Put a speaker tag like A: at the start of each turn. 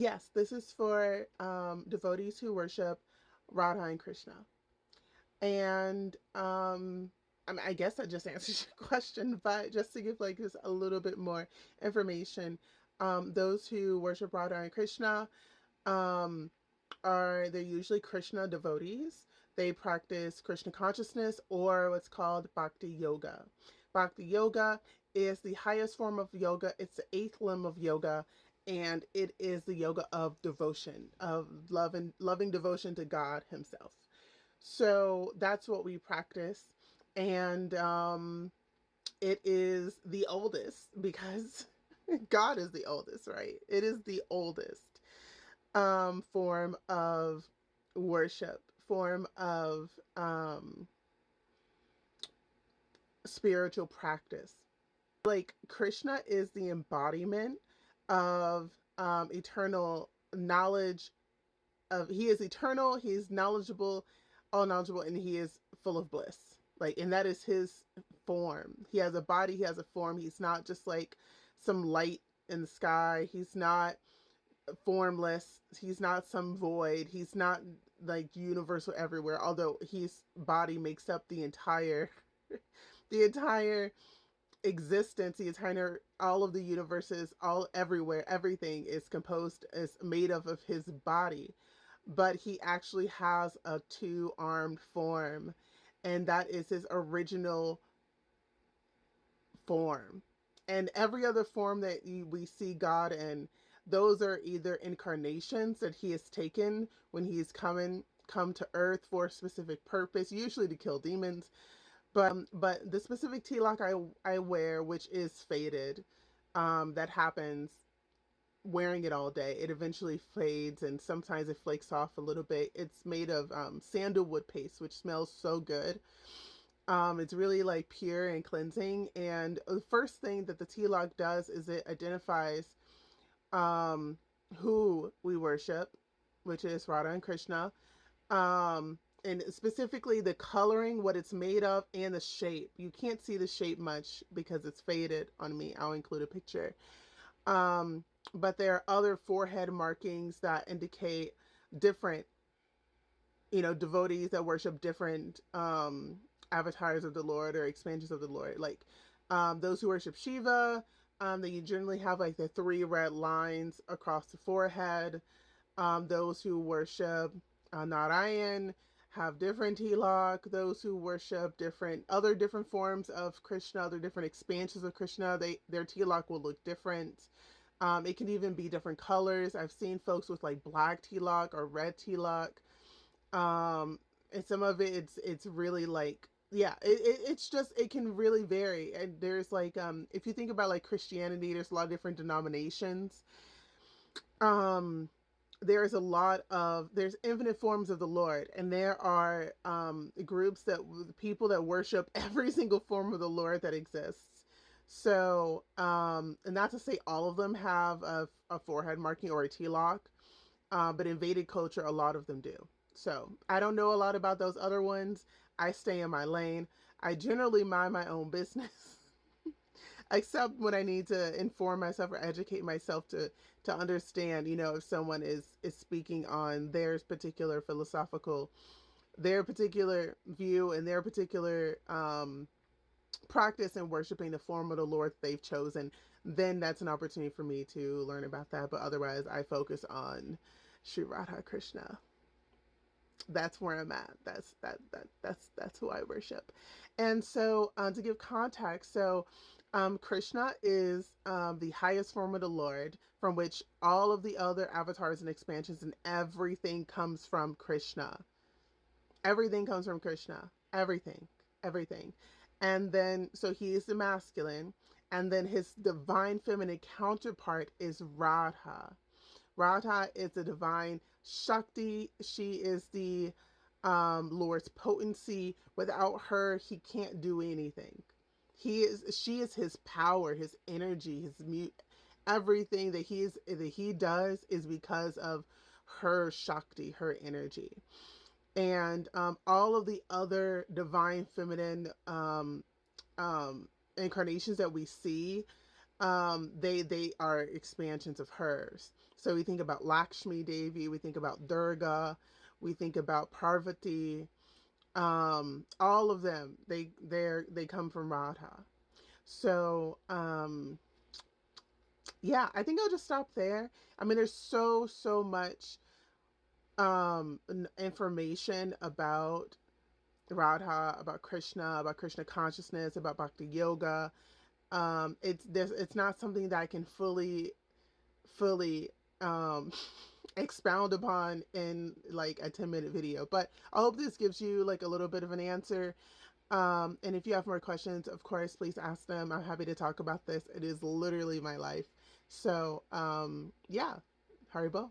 A: Yes, this is for devotees who worship Radha and Krishna. And I guess that just answers your question, but just to give like just a little bit more information, those who worship Radha and Krishna um, they're usually Krishna devotees. They practice Krishna consciousness or what's called Bhakti Yoga. Bhakti Yoga is the highest form of yoga. It's the eighth limb of yoga, and it is the yoga of devotion, of love and loving devotion to God Himself. So that's what we practice, and it is the oldest because God is the oldest, right? It is the oldest form of worship, form of spiritual practice. Like Krishna is the embodiment of eternal knowledge. He is eternal. He's knowledgeable, all knowledgeable, and he is full of bliss. Like, and that is his form. He has a body. He has a form. He's not just like some light in the sky. He's not formless. He's not some void. He's not like universal everywhere. Although his body makes up the entire, the entire existence, the entire all of the universes, all everywhere, everything is composed is made of his body. But he actually has a two-armed form, and that is his original form. And every other form that we see God in, those are either incarnations that he has taken when he's come to earth for a specific purpose, usually to kill demons. But the specific tilak I wear, which is faded, that happens wearing it all day. It eventually fades and sometimes it flakes off a little bit. It's made of sandalwood paste, which smells so good. It's really like pure and cleansing. And the first thing that the tilak does is it identifies um, who we worship, which is Radha and Krishna. And specifically the coloring, what it's made of, and the shape. You can't see the shape much because it's faded on me. I'll include a picture. Um, but there are other forehead markings that indicate different, devotees that worship different avatars of the Lord or expansions of the Lord. Like those who worship Shiva, they generally have like the three red lines across the forehead. Those who worship Narayan have different tilak. Those who worship different forms of Krishna, other different expansions of Krishna, their tilak will look different. It can even be different colors. I've seen folks with like black tilak or red tilak. And some of it's really like it's just it can really vary. And there's like if you think about like Christianity, there's a lot of different denominations. Um there's infinite forms of the Lord, and there are groups that people that worship every single form of the Lord that exists. So and not to say all of them have a forehead marking or a tilak, but in Vedic culture a lot of them do. So I don't know a lot about those other ones. I stay in my lane. I generally mind my own business. Except when I need to inform myself or educate myself to understand, if someone is speaking on their particular view and their particular practice in worshiping the form of the Lord they've chosen, then that's an opportunity for me to learn about that. But otherwise, I focus on Sri Radha Krishna. That's where I'm at. That's who I worship. And so to give context, so Krishna is the highest form of the Lord, from which all of the other avatars and expansions and everything comes from Krishna. Everything comes from Krishna. Everything. And then so he is the masculine, and then his divine feminine counterpart is Radha. Radha is the divine Shakti. She is the Lord's potency. Without her, he can't do anything. She is his power, his energy, his mute. Everything that he does is because of her Shakti, her energy. And all of the other divine feminine incarnations that we see, they are expansions of hers. So we think about Lakshmi Devi, we think about Durga, we think about Parvati. All of them, they come from Radha. So yeah, I think I'll just stop there. I mean, there's so much information about Radha, about Krishna consciousness, about Bhakti yoga. It's not something that I can fully um expound upon in like a 10-minute video, but I hope this gives you like a little bit of an answer. And if you have more questions, of course, please ask them. I'm happy to talk about this. It is literally my life. So yeah, Haribo.